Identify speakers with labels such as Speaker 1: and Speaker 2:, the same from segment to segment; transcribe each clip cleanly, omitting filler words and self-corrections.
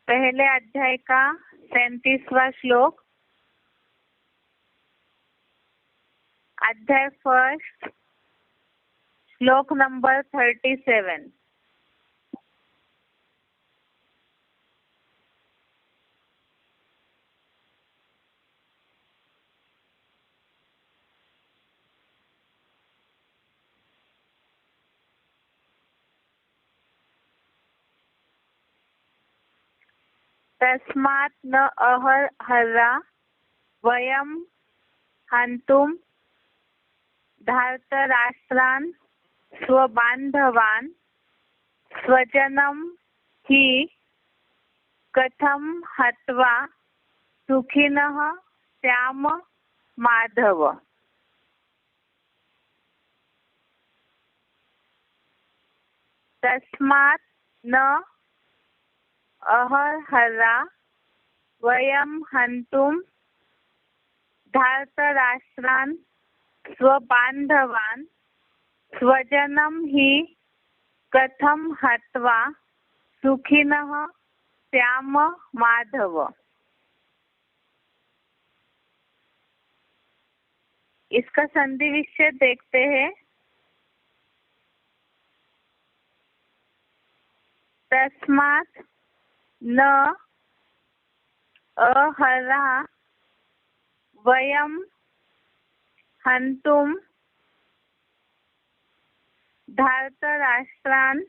Speaker 1: पहले अध्याय का 37वां श्लोक। अध्याय फर्स्ट, श्लोक नंबर 37। तस्मात् न अहर्हा वयं हन्तुं धार्तराष्ट्रान् स्वबान्धवान् स्वजनं हि कथं हत्वा सुखिनः स्याम माधव। तस्मात् न अहर्हा वयं हन्तुं धार्तराष्ट्रान् स्वबान्धवान् स्वजनं हि कथं हत्वा सुखिनः स्याम माधव। इसका संधि विच्छेद देखते हैं। तस्मात् न अहर्हा वयं हन्तुं धार्तराष्ट्रान्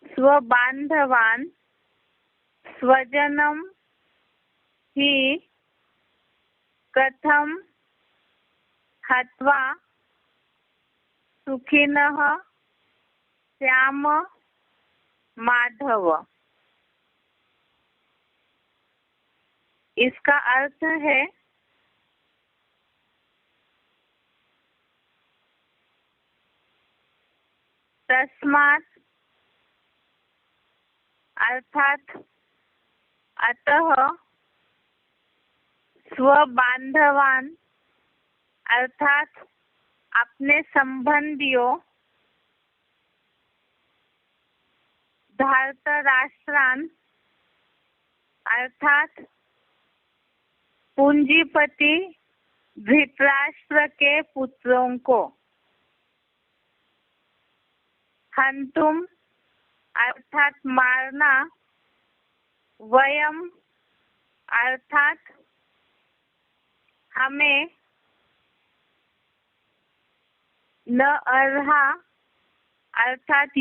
Speaker 1: स्वबान्धवान् स्वजनं हि कथं हत्वा सुखिनः स्याम माधव। इसका अर्थ है तस्मात् अर्थात अतः स्वबान्धवान अर्थात अपने संबंधियों धार्तराष्ट्रान अर्थात पूंजीपति धृतराष्ट्र के पुत्रों को हन्तुम अर्थात मारना वयम अर्थात हमें न अर्हा अर्थात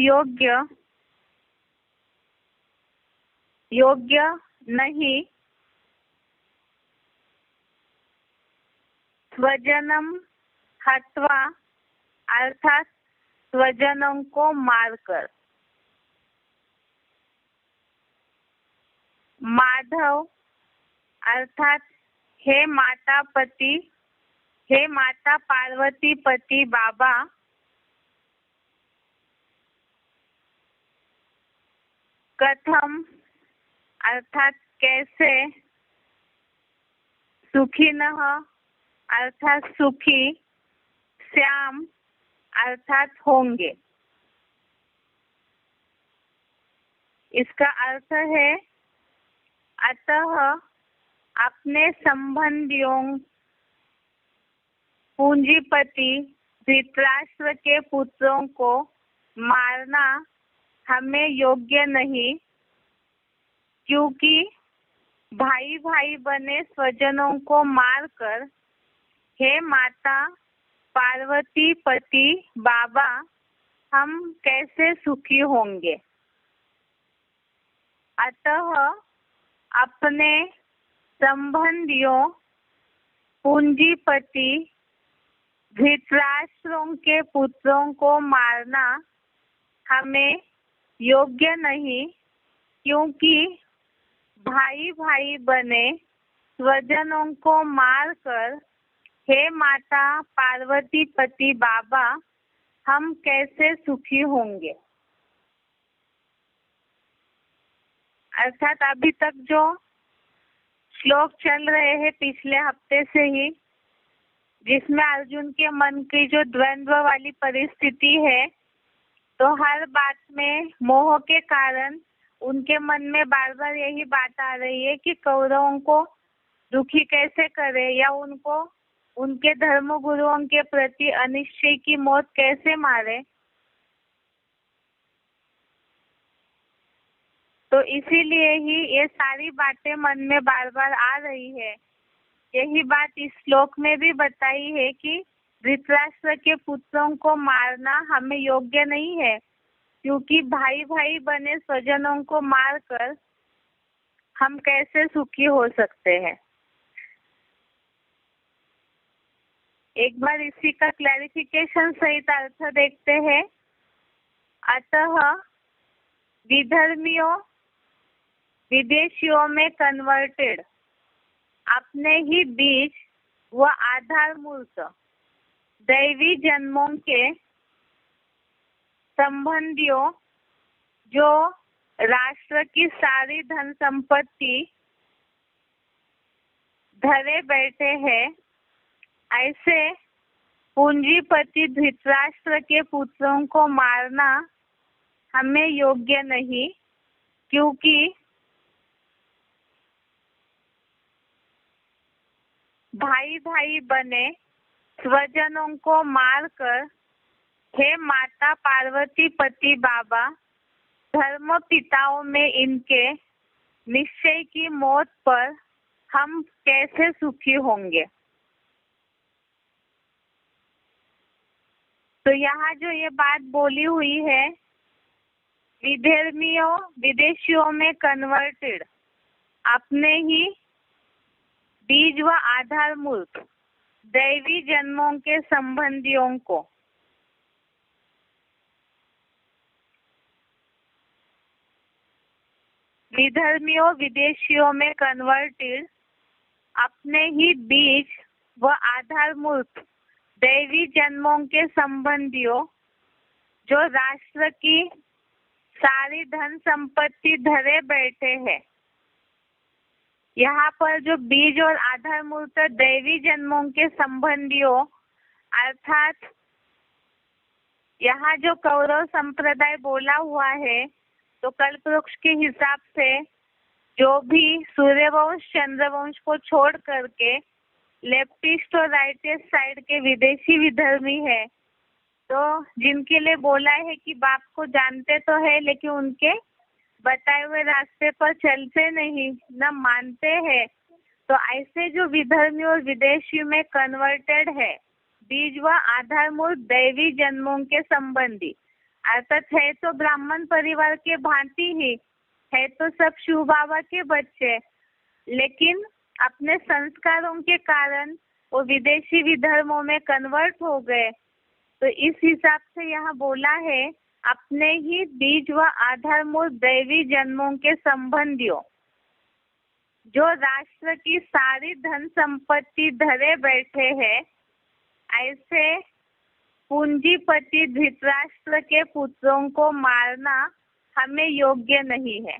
Speaker 1: योग्य नहीं स्वजनम हत्वा अर्थात स्वजनों को मारकर माधव अर्थात हे माता पार्वती पति बाबा कथम अर्थात कैसे सुखिनः अर्थात सुखी श्याम अर्थात होंगे। इसका अर्थ है अतः अपने संबंधियों पूंजीपति धृतराष्ट्र के पुत्रों को मारना हमें योग्य नहीं, क्योंकि भाई भाई बने स्वजनों को मारकर हे माता पार्वती पति बाबा हम कैसे सुखी होंगे। अतः अपने संबंधियों पूंजीपति धृतराष्ट्रों के पुत्रों को मारना हमें योग्य नहीं, क्योंकि भाई भाई बने स्वजनों को मारकर हे माता पार्वती पति बाबा हम कैसे सुखी होंगे। अर्थात अभी तक जो श्लोक चल रहे हैं पिछले हफ्ते से ही, जिसमें अर्जुन के मन की जो द्वंद्व वाली परिस्थिति है, तो हर बात में मोह के कारण उनके मन में बार बार यही बात आ रही है कि कौरवों को दुखी कैसे करे या उनको उनके धर्म गुरुओं के प्रति अनिश्चय की मौत कैसे मारे। तो इसीलिए ही ये सारी बातें मन में बार बार आ रही है। यही बात इस श्लोक में भी बताई है कि धृतराष्ट्र के पुत्रों को मारना हमें योग्य नहीं है, क्योंकि भाई भाई बने स्वजनों को मारकर हम कैसे सुखी हो सकते हैं। एक बार इसी का क्लैरिफिकेशन सहित अर्थ देखते हैं। अतः विधर्मियों विदेशियों में कन्वर्टेड अपने ही बीज व आधारभूत दैवी जन्मों के संबंधियों जो राष्ट्र की सारी धन संपत्ति धरे बैठे हैं, ऐसे पूंजीपति धृतराष्ट्र के पुत्रों को मारना हमें योग्य नहीं, क्योंकि भाई भाई बने स्वजनों को मारकर हे माता पार्वती पति बाबा धर्म पिताओं में इनके निश्चय की मौत पर हम कैसे सुखी होंगे। तो यहाँ जो ये बात बोली हुई है, विधर्मियों विदेशियों में कन्वर्टेड अपने ही बीज व आधारभूत दैवी जन्मों के संबंधियों को विधर्मियों विदेशियों में कन्वर्टेड अपने ही बीज व आधारभूत दैवी जन्मों के संबंधियों जो राष्ट्र की सारी धन संपत्ति धरे बैठे हैं। यहाँ पर जो बीज और आधारभूत दैवी जन्मों के संबंधियों अर्थात यहाँ जो कौरव संप्रदाय बोला हुआ है, तो कल्पवृक्ष के हिसाब से जो भी सूर्यवंश चंद्रवंश को छोड़ करके लेफ्टिस्ट और राइटिस्ट साइड के विदेशी विधर्मी है, तो जिनके लिए बोला है कि बाप को जानते तो है लेकिन उनके बताए हुए रास्ते पर चलते नहीं, न मानते हैं, तो ऐसे जो विधर्मी और विदेशी में कन्वर्टेड है बीज व आधारभूत दैवी जन्मों के संबंधी, अर्थात है तो ब्राह्मण परिवार के भांति ही है, तो सब शिव बाबा के बच्चे, लेकिन अपने संस्कारों के कारण वो विदेशी विधर्मों में कन्वर्ट हो गए। तो इस हिसाब से यहाँ बोला है अपने ही बीज व आधारभूत दैवी जन्मों के संबंधियों जो राष्ट्र की सारी धन संपत्ति धरे बैठे हैं, ऐसे पूंजीपति धृतराष्ट्र के पुत्रों को मारना हमें योग्य नहीं है,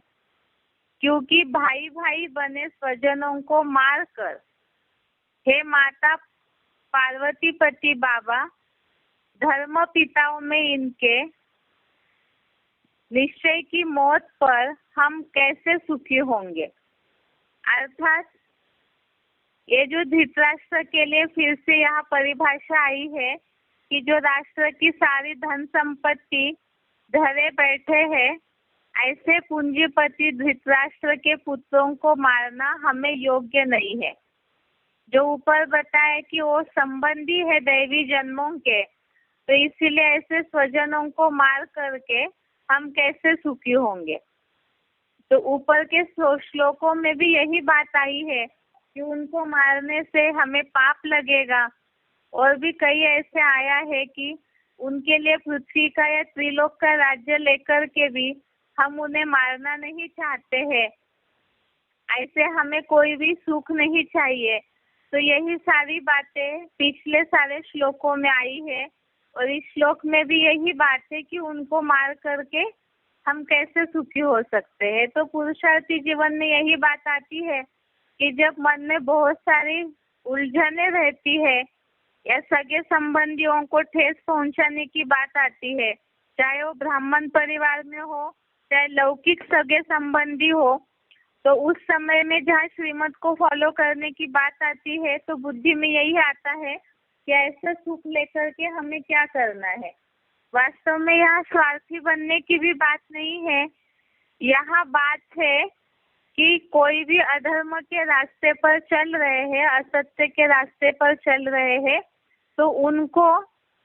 Speaker 1: क्योंकि भाई भाई बने स्वजनों को मारकर हे माता पार्वती पति बाबा धर्म पिताओं में इनके निश्चय की मौत पर हम कैसे सुखी होंगे। अर्थात ये जो धृतराष्ट्र के लिए फिर से यहाँ परिभाषा आई है कि जो राष्ट्र की सारी धन संपत्ति धरे बैठे हैं, ऐसे पूंजीपति धृतराष्ट्र के पुत्रों को मारना हमें योग्य नहीं है। जो ऊपर बताया कि वो संबंधी है दैवी जन्मों के, तो इसीलिए ऐसे स्वजनों को मार करके हम कैसे सुखी होंगे। तो ऊपर के श्लोकों में भी यही बात आई है कि उनको मारने से हमें पाप लगेगा, और भी कई ऐसे आया है कि उनके लिए पृथ्वी का या त्रिलोक का राज्य लेकर के भी हम उन्हें मारना नहीं चाहते हैं, ऐसे हमें कोई भी सुख नहीं चाहिए। तो यही सारी बातें पिछले सारे श्लोकों में आई है, और इस श्लोक में भी यही बात है कि उनको मार करके हम कैसे सुखी हो सकते हैं। तो पुरुषार्थी जीवन में यही बात आती है कि जब मन में बहुत सारी उलझने रहती है या सगे संबंधियों को ठेस पहुंचाने की बात आती है, चाहे वो ब्राह्मण परिवार में हो चाहे लौकिक सगे संबंधी हो, तो उस समय में जहाँ श्रीमत को फॉलो करने की बात आती है तो बुद्धि में यही आता है कि ऐसा सुख लेकर के हमें क्या करना है। वास्तव में यहाँ स्वार्थी बनने की भी बात नहीं है। यहाँ बात है कि कोई भी अधर्म के रास्ते पर चल रहे हैं, असत्य के रास्ते पर चल रहे हैं, तो उनको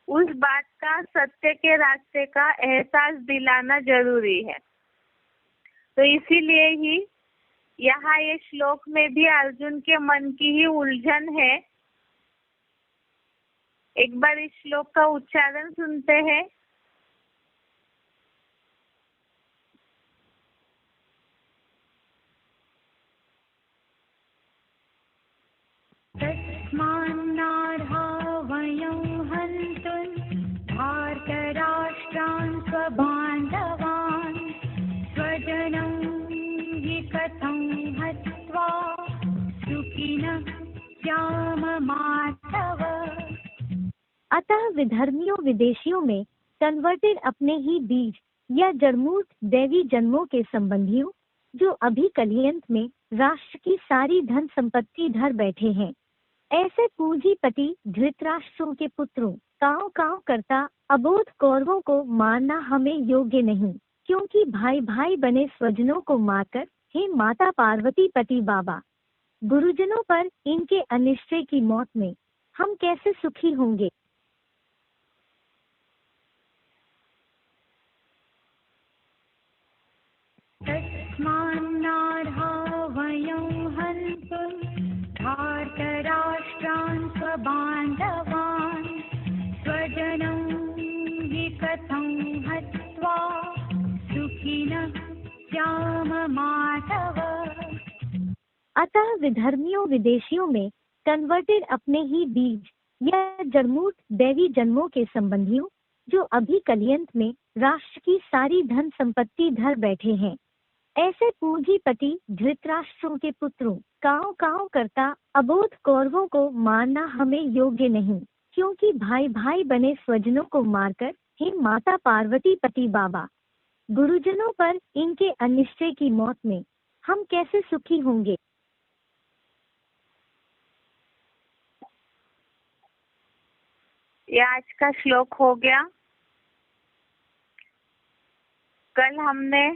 Speaker 1: उस बात का, सत्य के रास्ते का एहसास दिलाना जरूरी है। तो इसीलिए ही यहाँ ये श्लोक में भी अर्जुन के मन की ही उलझन है। एक बार इस श्लोक का उच्चारण सुनते हैं।
Speaker 2: तस्मान्नार्हा वयं हन्तुं धार्तराष्ट्रान् स्वबान्धवान् स्वजनं हि कथं हत्वा सुखिनः स्याम माधव।
Speaker 3: अतः विधर्मियों विदेशियों में कन्वर्टेड अपने ही बीज या जड़मूट दैवी जन्मों के संबंधियों जो अभी कलियंत में राष्ट्र की सारी धन संपत्ति धर बैठे हैं, ऐसे पूंजीपति धृतराष्ट्रों के पुत्रों कांव कांव करता अबोध कौरवों को मारना हमें योग्य नहीं, क्योंकि भाई भाई बने स्वजनों को मारकर हे माता पार्वती पति बाबा गुरुजनों पर इनके अनिश्चय की मौत में हम कैसे सुखी होंगे।
Speaker 2: तस्मान्नार्हा वयं हन्तुं धार्तराष्ट्रान् स्वबान्धवान् स्वजनं हि कथं हत्वा सुखिनः स्याम माधव।
Speaker 3: अतः विधर्मियों विदेशियों में कन्वर्टेड अपने ही बीज या जड़मूट दैवी जन्मों के संबंधियों जो अभी कलियंत में राष्ट्र की सारी धन संपत्ति धर बैठे हैं, ऐसे पूंजीपति धृतराष्ट्रों के पुत्रों कांव कांव करता अबोध कौरवों को मारना हमें योग्य नहीं, क्योंकि भाई भाई बने स्वजनों को मारकर हे माता पार्वती पति बाबा गुरुजनों पर इनके अनिश्चय की मौत में हम कैसे सुखी होंगे।
Speaker 1: ये आज का श्लोक हो गया। कल हमने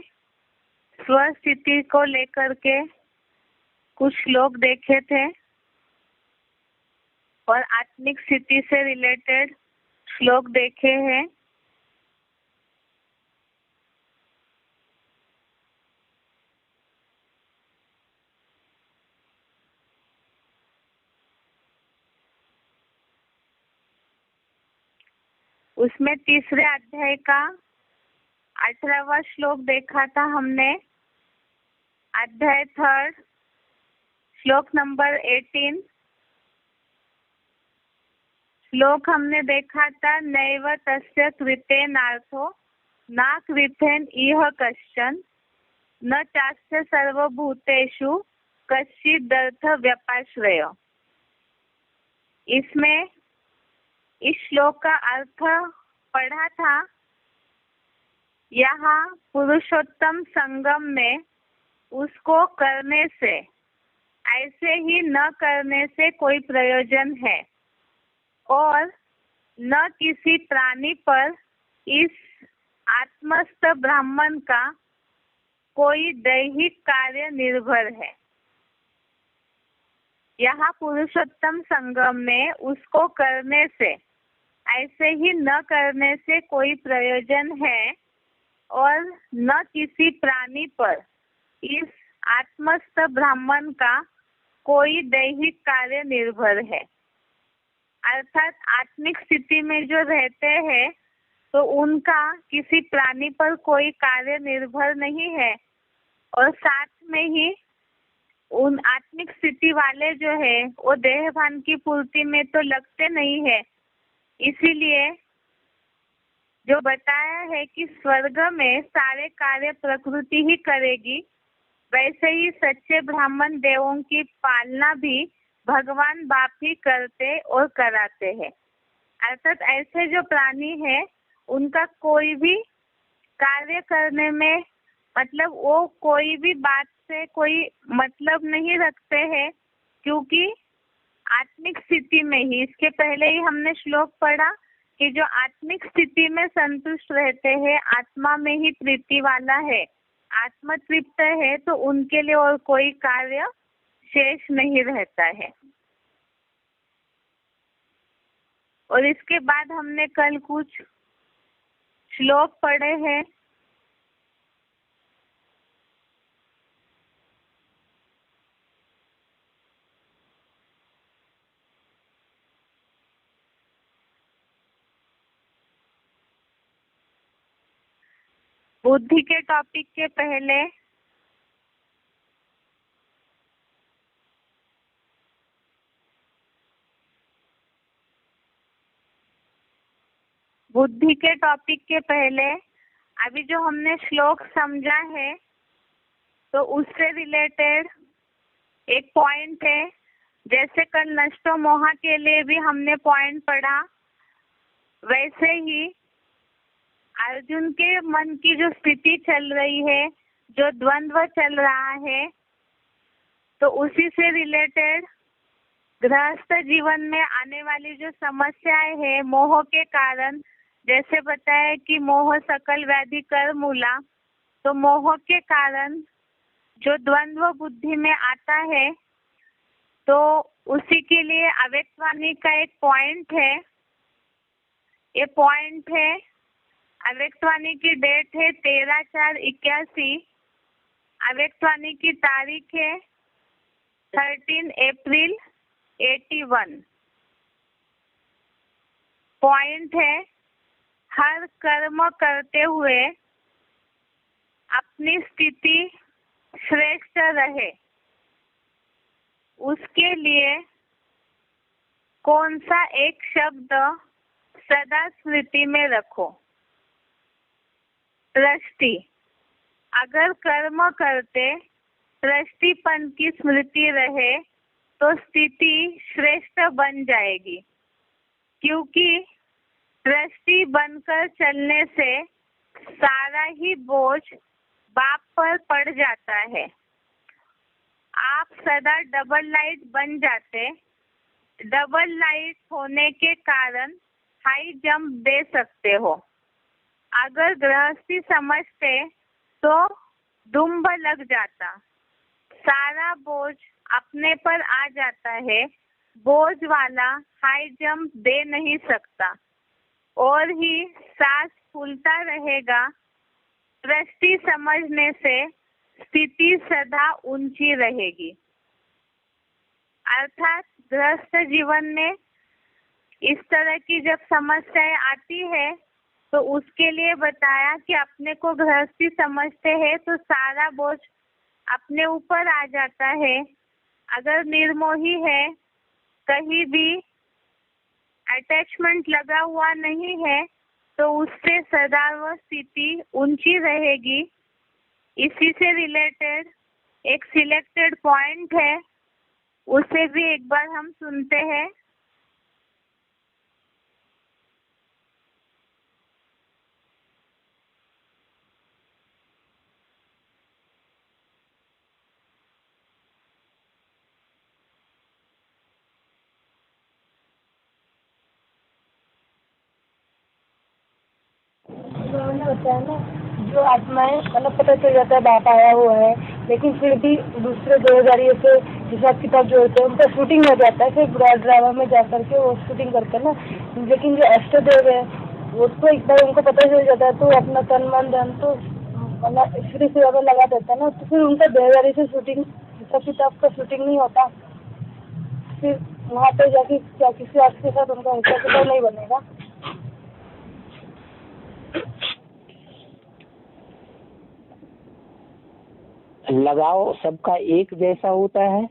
Speaker 1: स्वस्थिति को लेकर के कुछ श्लोक देखे थे और आत्मिक स्थिति से रिलेटेड श्लोक देखे हैं। उसमें तीसरे अध्याय का 18वां श्लोक देखा था हमने। अध्याय 3 श्लोक नंबर 18 श्लोक हमने देखा था। नैव तस्य कृतेनार्थो न कृतेन इह कश्चन न चास्य सर्वभूतेषु कश्चिदर्थ व्यपाश्रय। इसमें इस श्लोक का अर्थ पढ़ा था। यहाँ पुरुषोत्तम संगम में उसको करने से, ऐसे ही न करने से कोई प्रयोजन है और न किसी प्राणी पर इस आत्मस्थ ब्राह्मण का कोई दैहिक कार्य निर्भर है। यहाँ पुरुषोत्तम संगम में उसको करने से, ऐसे ही न करने से कोई प्रयोजन है और न किसी प्राणी पर इस आत्मस्थ ब्राह्मण का कोई दैहिक कार्य निर्भर है। अर्थात आत्मिक स्थिति में जो रहते हैं तो उनका किसी प्राणी पर कोई कार्य निर्भर नहीं है और साथ में ही उन आत्मिक स्थिति वाले जो है वो देहभान की पूर्ति में तो लगते नहीं है। इसीलिए जो बताया है कि स्वर्ग में सारे कार्य प्रकृति ही करेगी, वैसे ही सच्चे ब्राह्मण देवों की पालना भी भगवान बाप ही करते और कराते हैं। अर्थात ऐसे जो प्राणी है उनका कोई भी कार्य करने में मतलब वो कोई भी बात से कोई मतलब नहीं रखते हैं, क्योंकि आत्मिक स्थिति में ही, इसके पहले ही हमने श्लोक पढ़ा कि जो आत्मिक स्थिति में संतुष्ट रहते हैं, आत्मा में ही प्रीति वाला है, आत्म तृप्त है, तो उनके लिए और कोई कार्य शेष नहीं रहता है। और इसके बाद हमने कल कुछ श्लोक पढ़े हैं। बुद्धि के टॉपिक के पहले अभी जो हमने श्लोक समझा है, तो उससे रिलेटेड एक पॉइंट है। जैसे कल नष्टो मोहा के लिए भी हमने पॉइंट पढ़ा, वैसे ही अर्जुन के मन की जो स्थिति चल रही है, जो द्वंद्व चल रहा है, तो उसी से रिलेटेड गृहस्थ जीवन में आने वाली जो समस्याएं है मोह के कारण, जैसे बताया कि मोह सकल व्याधि कर मूला, तो मोह के कारण जो द्वंद्व बुद्धि में आता है, तो उसी के लिए अव्यक्तवाणी का एक पॉइंट है। ये पॉइंट है, अव्यक्तवाणी की डेट है 13/4/81, अव्यक्तवाणी की तारीख है 13 अप्रैल 81। पॉइंट है, हर कर्म करते हुए अपनी स्थिति श्रेष्ठ रहे, उसके लिए कौन सा एक शब्द सदा स्मृति में रखो? दृष्टि। अगर कर्म करते दृष्टिपन की स्मृति रहे तो स्थिति श्रेष्ठ बन जाएगी, क्योंकि दृष्टि बनकर चलने से सारा ही बोझ बाप पर पड़ जाता है। आप सदा डबल लाइट बन जाते, डबल लाइट होने के कारण हाई जंप दे सकते हो। अगर गृहस्थी समझते तो दुम्ब लग जाता, सारा बोझ अपने पर आ जाता है, बोझ वाला हाई जंप दे नहीं सकता और ही सांस फूलता रहेगा। दृष्टि समझने से स्थिति सदा ऊंची रहेगी। अर्थात गृहस्थ जीवन में इस तरह की जब समस्याएं आती है, तो उसके लिए बताया कि अपने को गृहस्थी समझते हैं तो सारा बोझ अपने ऊपर आ जाता है। अगर निर्मोही है, कहीं भी अटैचमेंट लगा हुआ नहीं है, तो उससे सदा वह स्थिति ऊंची रहेगी। इसी से रिलेटेड एक सिलेक्टेड पॉइंट है, उसे भी एक बार हम सुनते हैं।
Speaker 4: होता है ना, जो आत्माएं मतलब पता चल जाता है बाप आया हुआ है, लेकिन फिर भी दूसरे 2000 से हिसाब किताब जो होते हैं उनका शूटिंग हो जाता है, फिर ड्रामा में जा करके वो शूटिंग करते हैं ना। लेकिन जो अष्टदेव है वो तो एक बार उनको पता चल जाता है, तो अपना तन मन धन तो मतलब ईश्वरी सेवा में लगा देता है ना, तो फिर उनका 2000 से शूटिंग हिसाब किताब का शूटिंग नहीं होता। फिर वहाँ पे जाके क्या किसी और के साथ उनका हिसाब किताब नहीं बनेगा।
Speaker 5: लगाव सबका एक जैसा होता है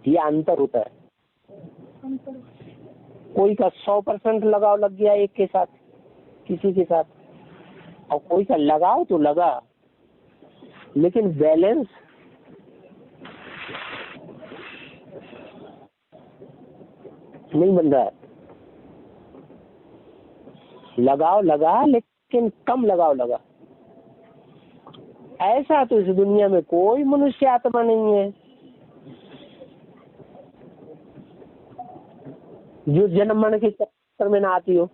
Speaker 5: या अंतर होता है? कोई का 100% लगाव लग गया एक के साथ, किसी के साथ, और कोई का लगाव तो लगा लेकिन बैलेंस नहीं बन रहा है। लगाव लगा लेकिन कम लगाव लगा। ऐसा तो इस दुनिया में कोई मनुष्य आत्मा नहीं है जो जन्म मरण के चक्कर में ना आती हो,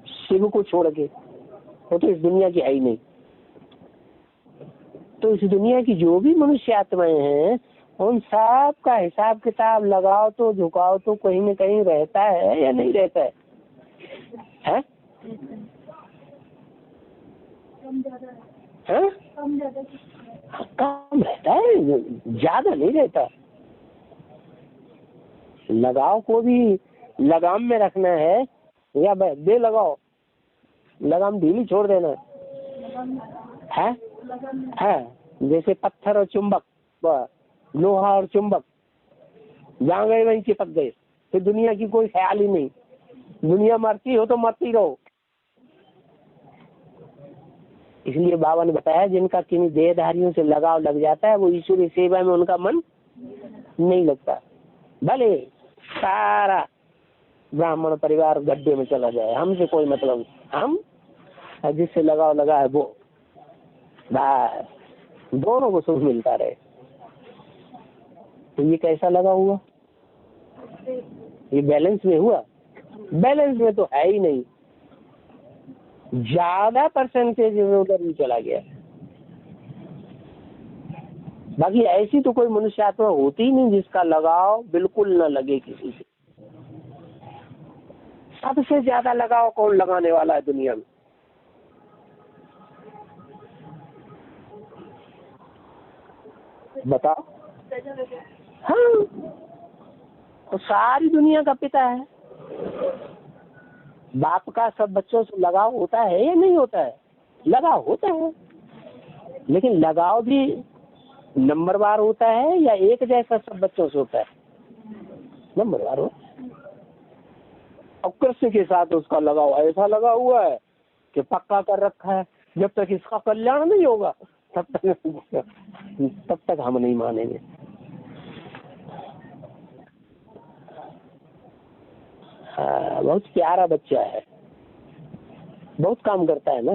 Speaker 5: शिव को छोड़ के। वो तो इस दुनिया की है ही नहीं। तो इस दुनिया की जो भी मनुष्य आत्माएं हैं उन सब का हिसाब किताब लगाओ तो झुकाओ तो कहीं न कहीं रहता है या नहीं रहता है, है? हाँ? कम रहता है, ज्यादा नहीं रहता। लगाव को भी लगाम में रखना है या बे लगाओ, लगाम ढीली छोड़ देना है। जैसे पत्थर और चुंबक, लोहा और चुंबक जहाँ गए वहीं चिपक गए, फिर दुनिया की कोई ख्याल ही नहीं। दुनिया मरती हो तो मरती रहो। इसलिए बाबा ने बताया जिनका किन्हीं देहधारियों से लगाव लग जाता है वो ईश्वरी सेवा में उनका मन नहीं लगता। भले सारा ब्राह्मण परिवार गड्ढे में चला जाए, हमसे कोई मतलब नहीं। हम जिससे लगाव लगा है वो बस दोनों को सुख मिलता रहे। तो ये कैसा लगा हुआ? ये बैलेंस में हुआ? बैलेंस में तो है ही नहीं, ज्यादा परसेंटेज उधर भी चला गया। बाकी ऐसी तो कोई मनुष्य आत्मा होती ही नहीं जिसका लगाव बिल्कुल न लगे किसी से। सबसे ज्यादा लगाव कौन लगाने वाला है दुनिया में? बताओ। हाँ, तो सारी दुनिया का पिता है। बाप का सब बच्चों से लगाव होता है या नहीं होता है? लगाव होता है, लेकिन लगाव भी नंबरवार होता है या एक जैसा सब बच्चों से होता है? नंबरवार हो। अब कृष्ण के साथ उसका लगाव ऐसा लगा हुआ है कि पक्का कर रखा है, जब तक इसका कल्याण नहीं होगा तब तक हम नहीं मानेंगे। हाँ, बहुत प्यारा बच्चा है, बहुत काम करता है ना।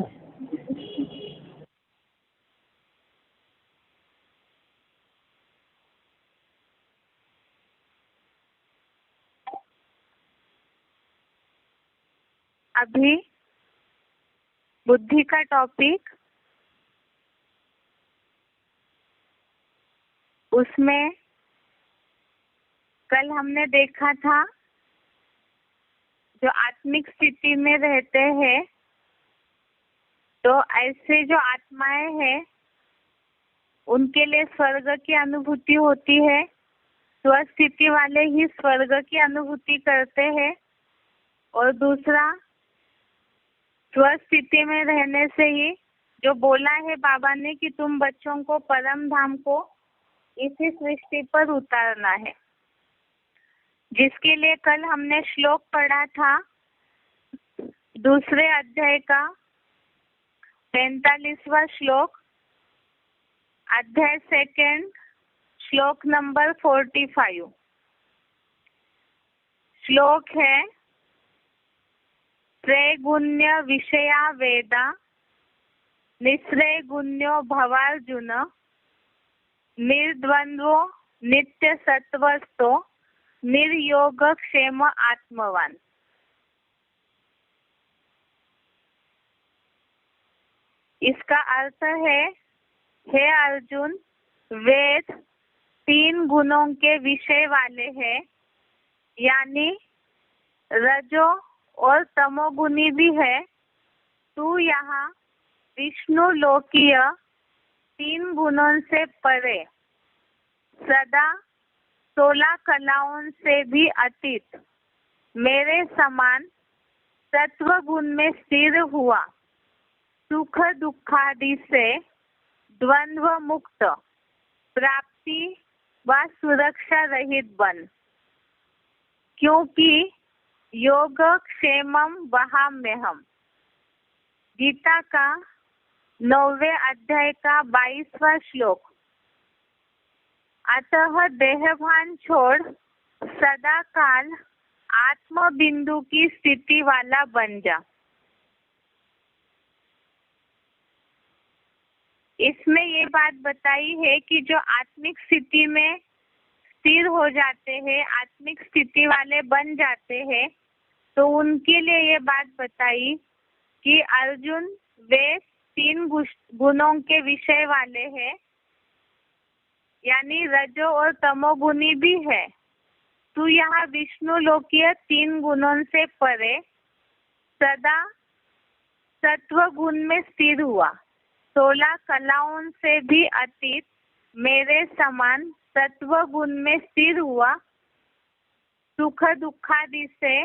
Speaker 1: अभी बुद्धि का टॉपिक, उसमें कल हमने देखा था जो आत्मिक स्थिति में रहते हैं तो ऐसे जो आत्माएं हैं उनके लिए स्वर्ग की अनुभूति होती है। स्वस्थिति वाले ही स्वर्ग की अनुभूति करते हैं। और दूसरा, स्वस्थिति में रहने से ही जो बोला है बाबा ने कि तुम बच्चों को परम धाम को इसी सृष्टि पर उतारना है, जिसके लिए कल हमने श्लोक पढ़ा था दूसरे अध्याय का 45वां श्लोक, अध्याय सेकंड, श्लोक नंबर 45। श्लोक है, त्रैगुण्य विषया वेदा निस्त्रैगुण्यो भवार्जुन निर्द्वंद्वो नित्य सत्वस्थो निर्योग क्षेम आत्मवान। इसका अर्थ है, हे अर्जुन, वेद 3 गुणों के विषय वाले हैं, यानी रजो और तमोगुणी भी है। तू यहाँ विष्णु लोकीय 3 गुणों से परे, सदा 16 कलाओं से भी अतीत मेरे समान तत्व गुण में स्थिर हुआ, सुख दुखादि से द्वंद्व मुक्त, प्राप्ति व सुरक्षा रहित बन, क्योंकि योग क्षेमम वहाम्यहम्। गीता का 9वें अध्याय का 22वां श्लोक। अतः देहभान छोड़ सदा काल आत्म बिंदु की स्थिति वाला बन जा। इसमें ये बात बताई है कि जो आत्मिक स्थिति में स्थिर हो जाते हैं, आत्मिक स्थिति वाले बन जाते हैं, तो उनके लिए ये बात बताई कि अर्जुन वे 3 गुणों के विषय वाले हैं, यानी रजो और तमोगुणी भी है। तू यहाँ विष्णु लोकीय 3 गुणों से परे सदा सत्व गुण में स्थिर हुआ, 16 कलाओं से भी अतीत मेरे समान सत्व गुण में स्थिर हुआ, सुख दुखादि से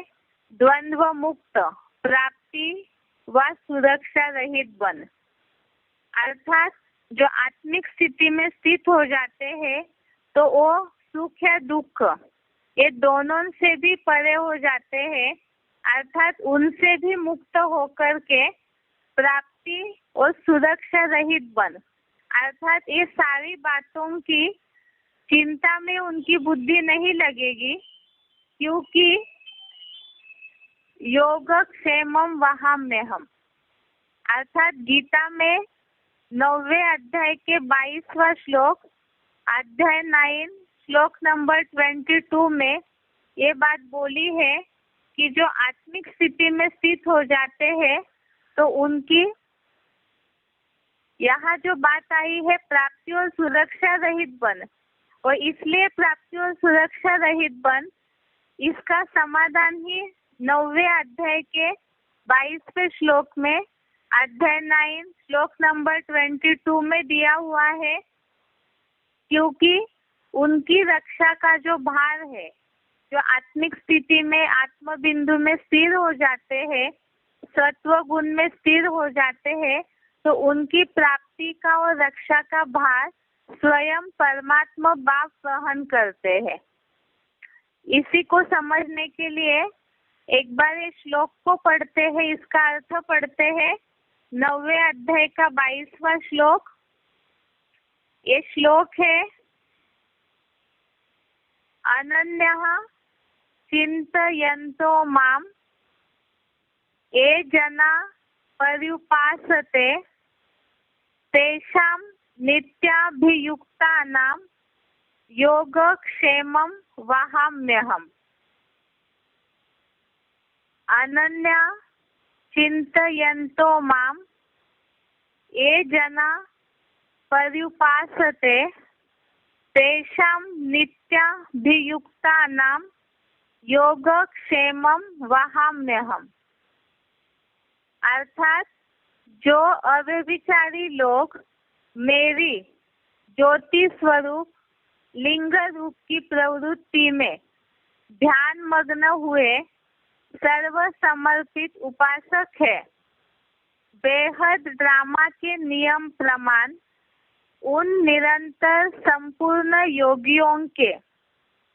Speaker 1: द्वंद्व मुक्त प्राप्ति व सुरक्षा रहित बन। अर्थात जो आत्मिक स्थिति में स्थित हो जाते हैं तो वो सुख या दुख ये दोनों से भी परे हो जाते हैं, अर्थात उनसे भी मुक्त होकर के प्राप्ति और सुरक्षा रहित बन। अर्थात ये सारी बातों की चिंता में उनकी बुद्धि नहीं लगेगी, क्योंकि योगक्षेमम वहाम्यहम्, अर्थात गीता में 9वें अध्याय के 22वां श्लोक, अध्याय 9 श्लोक नंबर 22 में ये बात बोली है कि जो आत्मिक स्थिति में स्थित हो जाते हैं तो उनकी यहाँ जो बात आई है प्राप्ति और सुरक्षा रहित बन, और इसलिए प्राप्ति और सुरक्षा रहित बन, इसका समाधान ही 9वें अध्याय के 22वें श्लोक में अध्याय 9 श्लोक नंबर 22 में दिया हुआ है। क्योंकि उनकी रक्षा का जो भार है, जो आत्मिक स्थिति में आत्म बिंदु में स्थिर हो जाते हैं, सत्व गुण में स्थिर हो जाते हैं, तो उनकी प्राप्ति का और रक्षा का भार स्वयं परमात्मा बाप वहन करते हैं। इसी को समझने के लिए एक बार ये श्लोक को पढ़ते हैं, इसका अर्थ पढ़ते हैं। 9वें अध्याय का 22वां श्लोक, ये श्लोक है, अनन्यः चिन्तयन्तो माम् ये जना पर्युपासते तेषां नित्याभियुक्तानां योगक्षेमं वहाम्यहम्। अनन्या चिन्तयन्तो माम् ये जना पर्युपासते तेषां नित्याभियुक्तानां योगक्षेमं वहाम्यहम्। अर्थात जो अव्यभिचारी लोग मेरी ज्योति स्वरूप लिंग रूप की प्रवृत्ति में ध्यान मग्न हुए सर्व समर्पित उपासक है, बेहद ड्रामा के नियम प्रमाण उन निरंतर संपूर्ण योगियों के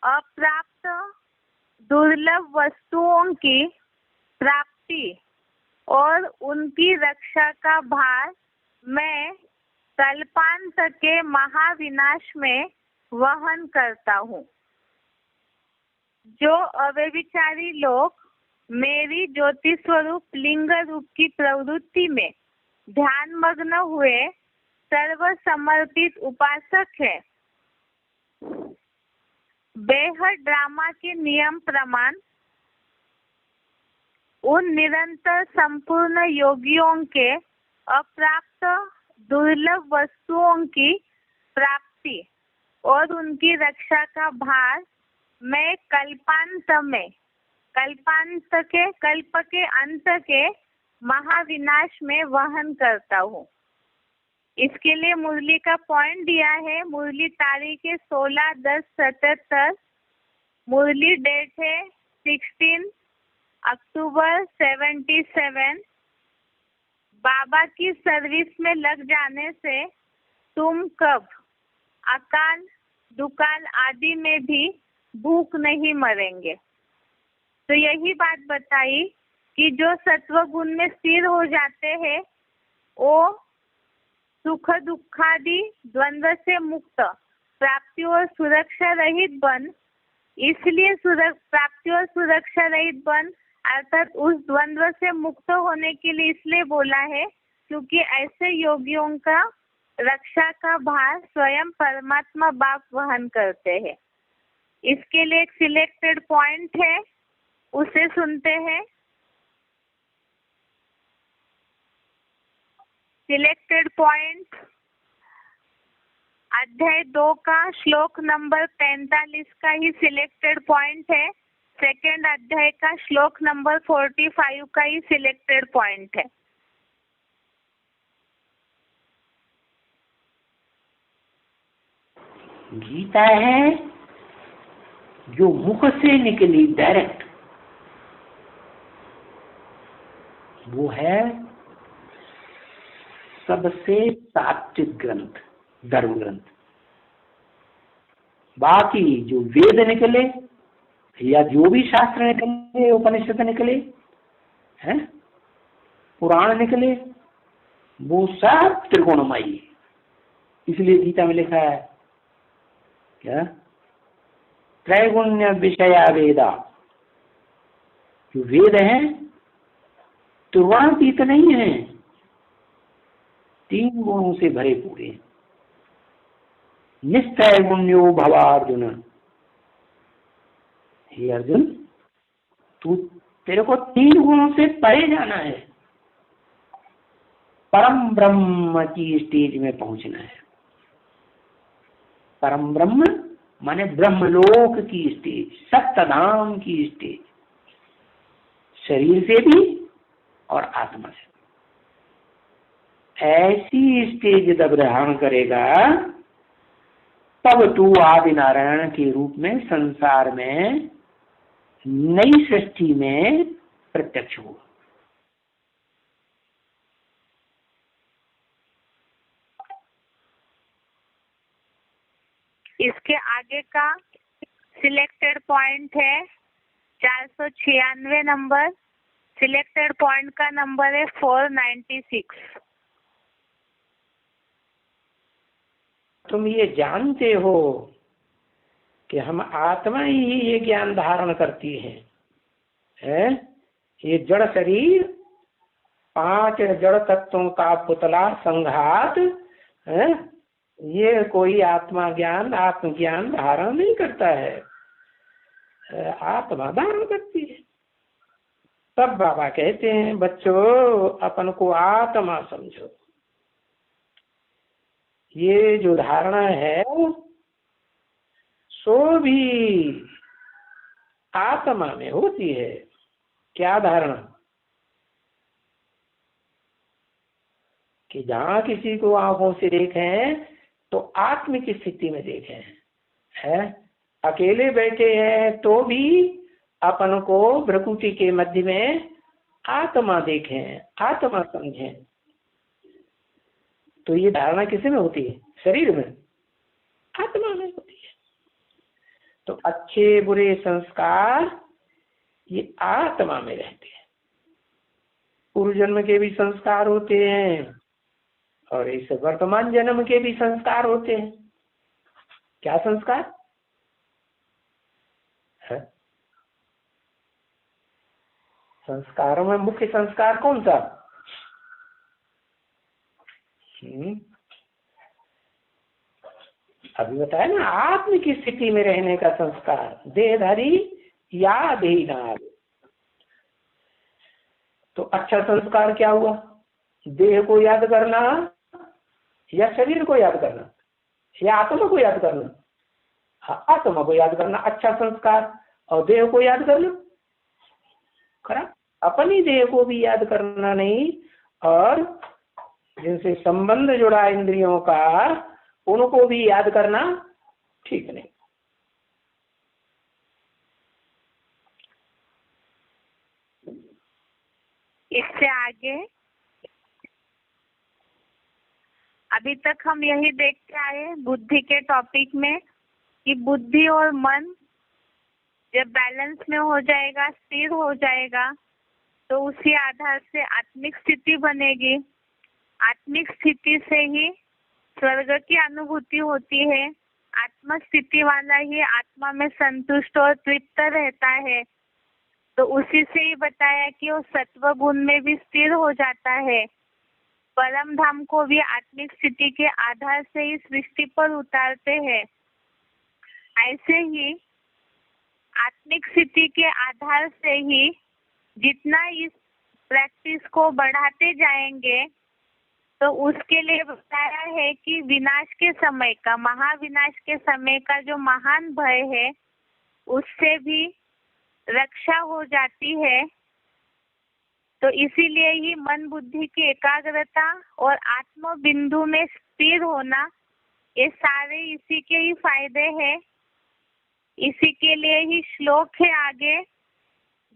Speaker 1: अप्राप्त दुर्लभ वस्तुओं की प्राप्ति और उनकी रक्षा का भार मैं कल्पांत के महाविनाश में वहन करता हूँ। जो अव्यभिचारी लोग मेरी ज्योति स्वरूप लिंग रूप की प्रवृत्ति में ध्यान मग्न हुए सर्व समर्पित उपासक है, बेहद ड्रामा के नियम प्रमाण उन निरंतर संपूर्ण योगियों के अप्राप्त दुर्लभ वस्तुओं की प्राप्ति और उनकी रक्षा का भार मैं कल्प के अंत के महाविनाश में वहन करता हूँ। इसके लिए मुरली का पॉइंट दिया है, मुरली तारीख है 16/10/77, मुरली डेट है 16 अक्टूबर 77। बाबा की सर्विस में लग जाने से तुम कब अकाल दुकाल आदि में भी भूख नहीं मरेंगे। तो यही बात बताई कि जो सत्व गुण में स्थिर हो जाते हैं वो सुख दुखादि द्वंद्व से मुक्त प्राप्ति और सुरक्षा रहित बन। इसलिए प्राप्ति और सुरक्षा रहित बन अर्थात उस द्वंद्व से मुक्त होने के लिए इसलिए बोला है क्योंकि ऐसे योगियों का रक्षा का भार स्वयं परमात्मा बाप वहन करते हैं। इसके लिए एक सिलेक्टेड पॉइंट है, उसे सुनते हैं। सिलेक्टेड पॉइंट अध्याय 2 का श्लोक नंबर 45 का ही सिलेक्टेड पॉइंट है। सेकेंड अध्याय का श्लोक नंबर 45 का ही सिलेक्टेड पॉइंट है।
Speaker 5: गीता है जो मुख से निकली डायरेक्ट, वो है सबसे सात्विक ग्रंथ, धर्म ग्रंथ। बाकी जो वेद निकले या जो भी शास्त्र निकले, उपनिषद निकले हैं, पुराण निकले, वो सब त्रिगुणमयी। इसलिए गीता में लिखा है क्या, त्रैगुण्य विषया वेदा। जो वेद है त्रिगुणातीत नहीं है, 3 गुणों से भरे पूरे। निस्त्रैगुण्यो भव अर्जुन। हे अर्जुन, तेरे को 3 गुणों से परे जाना है, परम ब्रह्म की स्टेज में पहुंचना है। परम ब्रह्म माने ब्रह्मलोक की स्टेज, सप्तधाम की स्टेज, शरीर से भी और आत्मा से। ऐसी स्टेज जब ग्रहण करेगा तब तू आदि नारायण के रूप में संसार में नई सृष्टि में प्रत्यक्ष हुआ।
Speaker 1: इसके आगे का सिलेक्टेड पॉइंट है 496 नंबर। सिलेक्टेड पॉइंट का नंबर है 496।
Speaker 5: तुम ये जानते हो कि हम आत्मा ही ये ज्ञान धारण करती है? ये जड़ शरीर 5 जड़ तत्वों का पुतला संघात है, ये कोई आत्मा ज्ञान आत्मज्ञान धारण नहीं करता है, आत्मा धारण करती है। तब बाबा कहते हैं बच्चों अपन को आत्मा समझो। ये जो धारणा है सो भी आत्मा में होती है। क्या धारणा? कि जहाँ किसी को आंखों से देखें तो आत्म की स्थिति में देखें, है अकेले बैठे हैं तो भी अपन को भ्रकुटी के मध्य में आत्मा देखें, आत्मा समझें। तो ये धारणा किसी में होती है? शरीर में, आत्मा में होती है। तो अच्छे बुरे संस्कार ये आत्मा में रहते हैं। पूर्व जन्म के भी संस्कार होते हैं और इस वर्तमान जन्म के भी संस्कार होते हैं। क्या संस्कार है? संस्कारों में मुख्य संस्कार कौन सा? अभी बताया ना, आत्म की स्थिति में रहने का संस्कार, देहधारी या देहनाद। तो अच्छा संस्कार क्या हुआ? देह को याद करना या शरीर को याद करना या आत्मा को याद करना? हाँ, आत्मा को याद करना अच्छा संस्कार, और देह को याद करना खराब। अपनी देह को भी याद करना नहीं, और जिनसे संबंध जुड़ा इंद्रियों का उनको भी याद करना ठीक नहीं।
Speaker 1: इससे आगे अभी तक हम यही देखते आए बुद्धि के टॉपिक में कि बुद्धि और मन जब बैलेंस में हो जाएगा, स्थिर हो जाएगा, तो उसी आधार से आत्मिक स्थिति बनेगी। आत्मिक स्थिति से ही स्वर्ग की अनुभूति होती है। आत्म स्थिति वाला ही आत्मा में संतुष्ट और तृप्त रहता है। तो उसी से ही बताया कि वो सत्व गुण में भी स्थिर हो जाता है। परम धाम को भी आत्मिक स्थिति के आधार से ही सृष्टि पर उतारते हैं, ऐसे ही आत्मिक स्थिति के आधार से ही जितना इस प्रैक्टिस को बढ़ाते जाएंगे तो उसके लिए बताया है कि विनाश के समय का, महाविनाश के समय का जो महान भय है उससे भी रक्षा हो जाती है। तो इसीलिए ही मन बुद्धि की एकाग्रता और आत्म बिंदु में स्थिर होना, ये सारे इसी के ही फायदे हैं। इसी के लिए ही श्लोक है आगे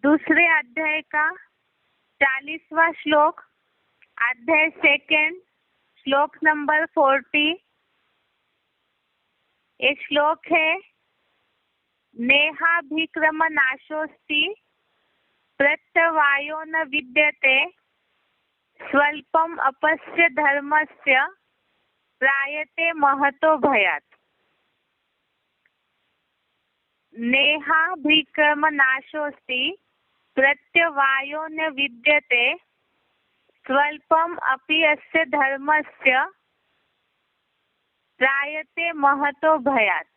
Speaker 1: दूसरे अध्याय का 40वां श्लोक, अध्याय 2, श्लोक नंबर 40। ये श्लोक है नेहाभिक्रम नाशोस्ति प्रत्यवायो न विद्यते स्वल्पम अपस्य धर्मस्य त्रायते महतो भयात्। नेहाभिक्रम नाशोस्ति प्रत्यवायो न विद्यते स्वल्पम अपि अस्य धर्मस्य त्रायते महतो भयात्।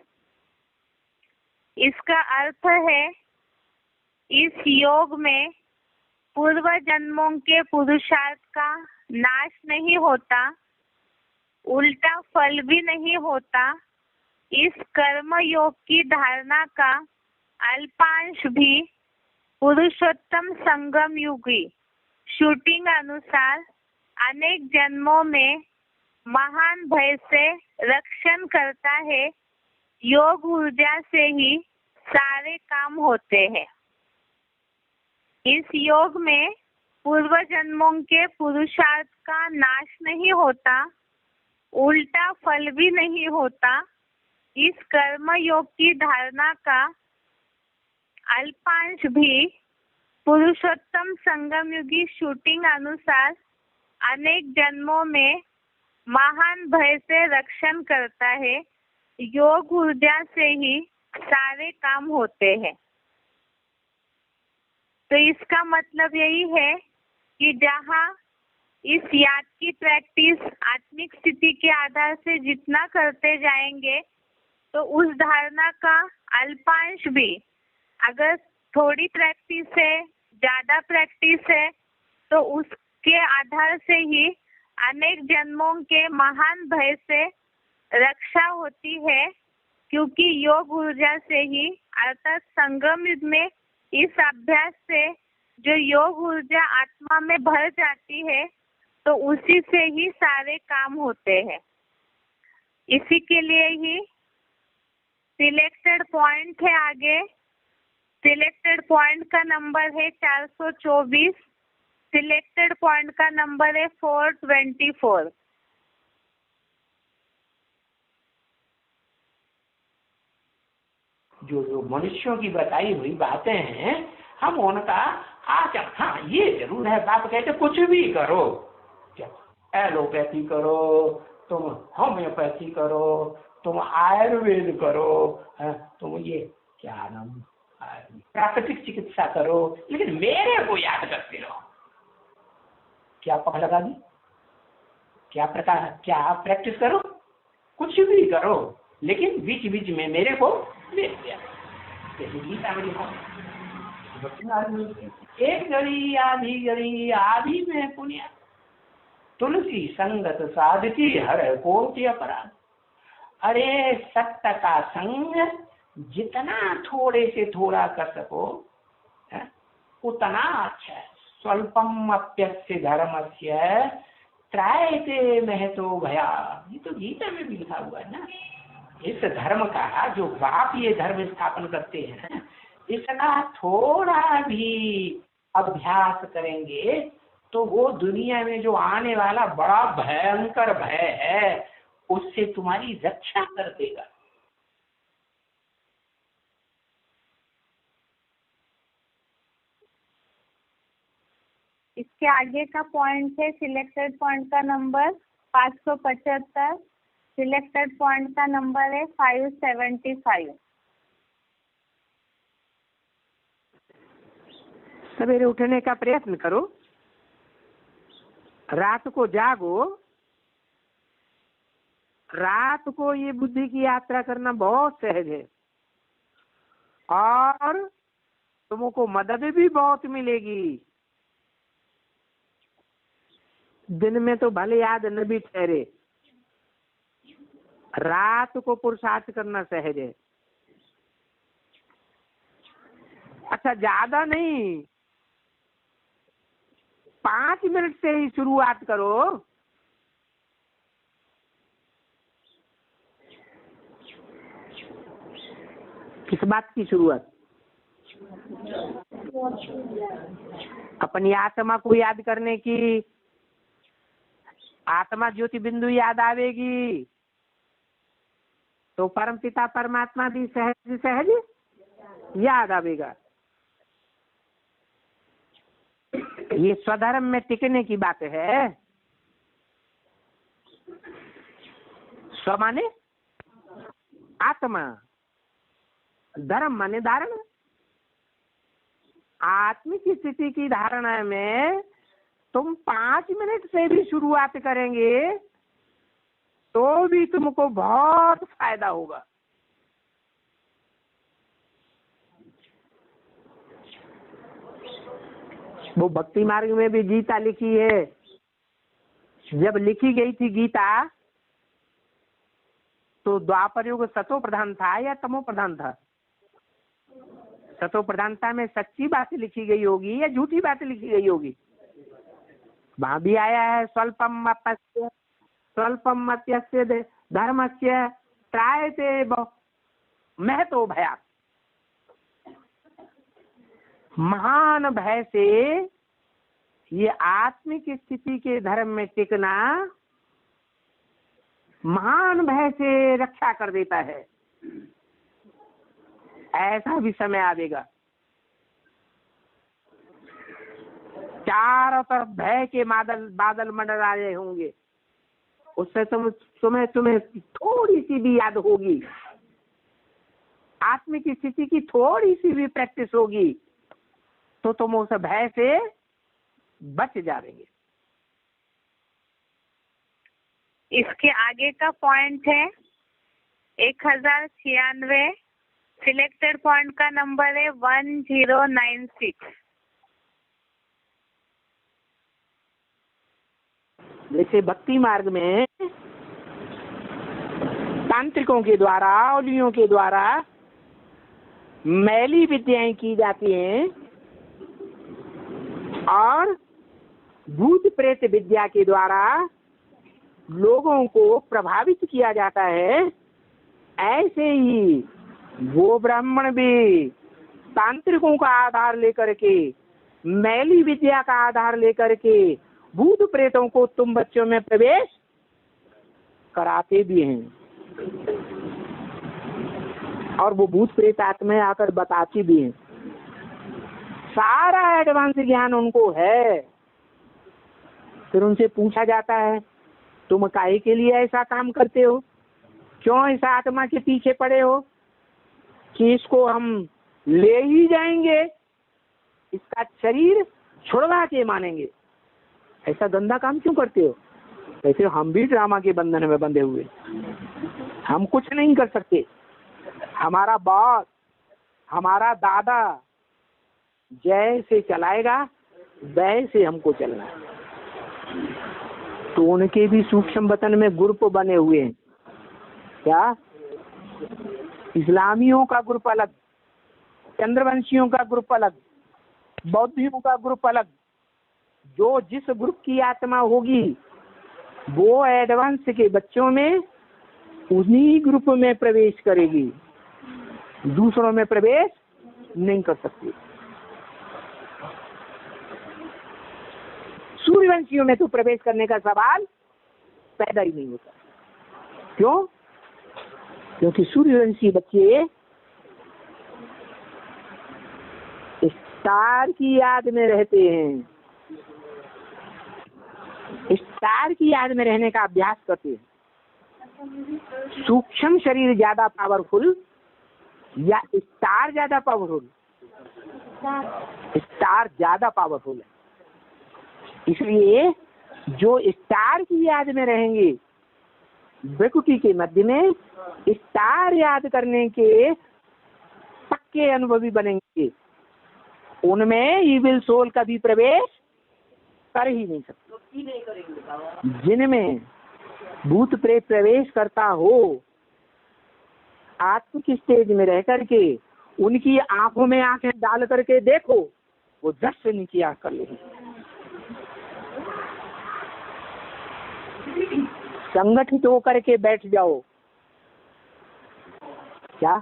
Speaker 1: इसका अर्थ है इस योग में पूर्व जन्मों के पुरुषार्थ का नाश नहीं होता, उल्टा फल भी नहीं होता। इस कर्म योग की धारणा का अल्पांश भी पुरुषोत्तम संगम युगी शूटिंग अनुसार अनेक जन्मों में महान भय से रक्षण करता है। योग ऊर्जा से ही सारे काम होते हैं। इस योग में पूर्व जन्मों के पुरुषार्थ का नाश नहीं होता, उल्टा फल भी नहीं होता। इस कर्म योग की धारणा का अल्पांश भी पुरुषोत्तम संगम युगी शूटिंग अनुसार अनेक जन्मों में महान भय से रक्षण करता है। योग ऊर्जा से ही सारे काम होते हैं। तो इसका मतलब यही है कि जहाँ इस याद की प्रैक्टिस आत्मिक स्थिति के आधार से जितना करते जाएंगे तो उस धारणा का अल्पांश भी, अगर थोड़ी प्रैक्टिस है, ज्यादा प्रैक्टिस है, तो उसके आधार से ही अनेक जन्मों के महान भय से रक्षा होती है। क्योंकि योग ऊर्जा से ही अर्थात संगम युग में इस अभ्यास से जो योग ऊर्जा आत्मा में भर जाती है तो उसी से ही सारे काम होते हैं। इसी के लिए ही सिलेक्टेड पॉइंट है आगे, सिलेक्टेड पॉइंट का नंबर है 424, सिलेक्टेड पॉइंट का नंबर है 424।
Speaker 5: जो जो मनुष्यों की बताई हुई बातें हैं हम उनका आचरण, हाँ ये जरूर है। बाप कहते कुछ भी करो, क्या एलोपैथी करो, तुम होम्योपैथी करो, तुम आयुर्वेद करो, तुम ये क्या नाम प्राकृतिक चिकित्सा करो, लेकिन मेरे को याद करते रहो। क्या पकड़ लगा दी? क्या प्रकार, क्या प्रैक्टिस करो, कुछ भी करो, लेकिन बीच बीच में मेरे को ले दिया। गीता में लिखा एक घड़ी आधी में पुण्य, तुलसी संगत साधती हर कोटि अपराध। अरे सत्य का संग जितना थोड़े से थोड़ा कर सको उतना अच्छा है। स्वल्पम अप्यस्य धर्मस्य त्रायते महतो भया। ये तो गीता में भी लिखा हुआ है ना। इस धर्म का जो बाप ये धर्म स्थापन करते हैं, इसका थोड़ा भी अभ्यास करेंगे तो वो दुनिया में जो आने वाला बड़ा भयंकर भय है उससे तुम्हारी रक्षा कर देगा।
Speaker 1: इसके आगे का पॉइंट है सिलेक्टेड पॉइंट का नंबर 575, सिलेक्टेड पॉइंट का नंबर है 575।
Speaker 5: सवेरे उठने का प्रयत्न करो, रात को जागो, रात को ये बुद्धि की यात्रा करना बहुत सहज है और तुमको मदद भी बहुत मिलेगी। दिन में तो भले याद न भी ठहरे, रात को पुरुषार्थ करना सहज है। अच्छा, ज्यादा नहीं, 5 मिनट से ही शुरुआत करो। किस बात की शुरुआत? अपनी आत्मा को याद करने की। आत्मा ज्योति बिंदु याद आवेगी तो परम पिता परमात्मा भी सहज सहज याद आवेगा। ये स्वधर्म में टिकने की बात है। स्व माने आत्मा, धर्म माने धारण। आत्मिक स्थिति की धारणा में तुम 5 मिनट से भी शुरुआत करेंगे तो भी तुमको बहुत फायदा होगा। वो भक्ति मार्ग में भी गीता लिखी है। जब लिखी गई थी गीता तो द्वापर युग सतो प्रधान था या तमो प्रधान था? सतो प्रधानता में सच्ची बात लिखी गई होगी या झूठी बात लिखी गई होगी? वहां भी आया है स्वल्पम मत्यस्य धर्मस्य त्रायते महतो भया। महान भय से ये आत्मिक स्थिति के धर्म में टिकना महान भय से रक्षा कर देता है। ऐसा भी समय आवेगा चारों तरफ भय के बादल मंडरा रहे होंगे, उससे तुम्हें थोड़ी सी भी याद होगी, आत्मिक स्थिति की थोड़ी सी भी प्रैक्टिस होगी तो तुम उस भय से बच जाएंगे।
Speaker 1: इसके आगे का पॉइंट है 1096। सिलेक्टेड पॉइंट का नंबर है 1096।
Speaker 5: जैसे भक्ति मार्ग में तांत्रिकों के द्वारा, औलियों के द्वारा मैली विद्याएं की जाती हैं और भूत प्रेत विद्या के द्वारा लोगों को प्रभावित किया जाता है, ऐसे ही वो ब्राह्मण भी तांत्रिकों का आधार लेकर के, मैली विद्या का आधार लेकर के भूत प्रेतों को तुम बच्चों में प्रवेश कराते भी हैं और वो भूत प्रेत आत्माएं आकर बताती भी हैं। सारा एडवांस ज्ञान उनको है। फिर उनसे पूछा जाता है तुम काहे के लिए ऐसा काम करते हो, क्यों इस आत्मा के पीछे पड़े हो कि इसको हम ले ही जाएंगे, इसका शरीर छुड़वा के मानेंगे, ऐसा गंदा काम क्यों करते हो? ऐसे हम भी ड्रामा के बंधन में बंधे हुए, हम कुछ नहीं कर सकते। हमारा बॉस, हमारा दादा जैसे चलाएगा वैसे हमको चलना है। तो उनके भी सूक्ष्म वतन में ग्रुप बने हुए हैं। क्या? इस्लामियों का ग्रुप अलग, चंद्रवंशियों का ग्रुप अलग, बौद्धियों का ग्रुप अलग। जो जिस ग्रुप की आत्मा होगी वो एडवांस के बच्चों में उन्हीं ग्रुप में प्रवेश करेगी, दूसरों में प्रवेश नहीं कर सकती। सूर्यवंशियों में तो प्रवेश करने का सवाल पैदा ही नहीं होता। क्यों? क्योंकि सूर्यवंशी बच्चे स्टार की याद में रहते हैं, स्टार की याद में रहने का अभ्यास करते हैं। सूक्ष्म शरीर ज्यादा पावरफुल या स्टार ज्यादा पावरफुल? स्टार ज्यादा पावरफुल है। इसलिए जो स्टार की याद में रहेंगे, प्रकृति के मध्य में स्टार याद करने के पक्के अनुभवी बनेंगे, उनमें इविल सोल कभी प्रवेश कर ही नहीं सकते। जिनमें भूत प्रेत प्रवेश करता हो, आत्मिक स्टेज में रह करके उनकी आंखों में आंखें डाल करके देखो, वो 10 से नीचे आंख कर लेंगे। संगठित होकर के बैठ जाओ। क्या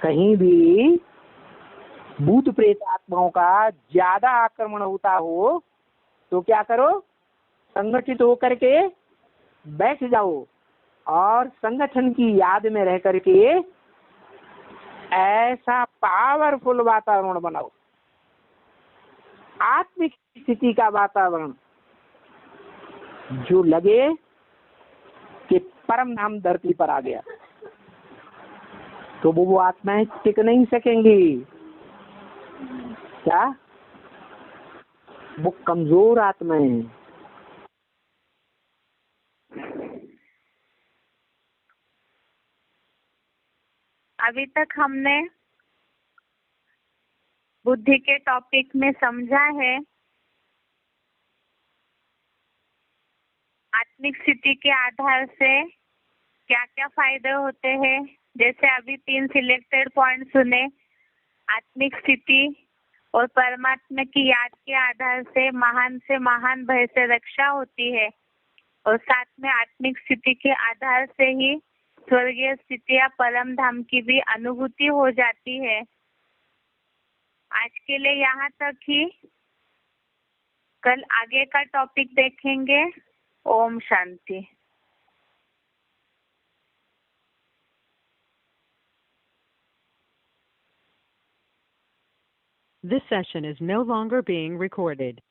Speaker 5: कहीं भी भूत प्रेत आत्माओं का ज्यादा आक्रमण होता हो तो क्या करो, संगठित होकर के बैठ जाओ और संगठन की याद में रह करके ऐसा पावरफुल वातावरण बनाओ, आत्मिक स्थिति का वातावरण, जो लगे कि परम धाम धरती पर आ गया। तो वो आत्माएं टिक नहीं सकेंगी। क्या वो कमजोर आत्माएं हैं।
Speaker 1: अभी तक हमने बुद्धि के टॉपिक में समझा है आत्मिक स्थिति के आधार से क्या क्या फायदे होते हैं। जैसे अभी 3 सिलेक्टेड पॉइंट सुने, आत्मिक स्थिति और परमात्मा की याद के आधार से महान भय से रक्षा होती है, और साथ में आत्मिक स्थिति के आधार से ही स्वर्गीय स्थिति या परम धाम की भी अनुभूति हो जाती है। आज के लिए यहाँ तक ही, कल आगे का टॉपिक देखेंगे। Om Shanti.
Speaker 6: This session is no longer being recorded.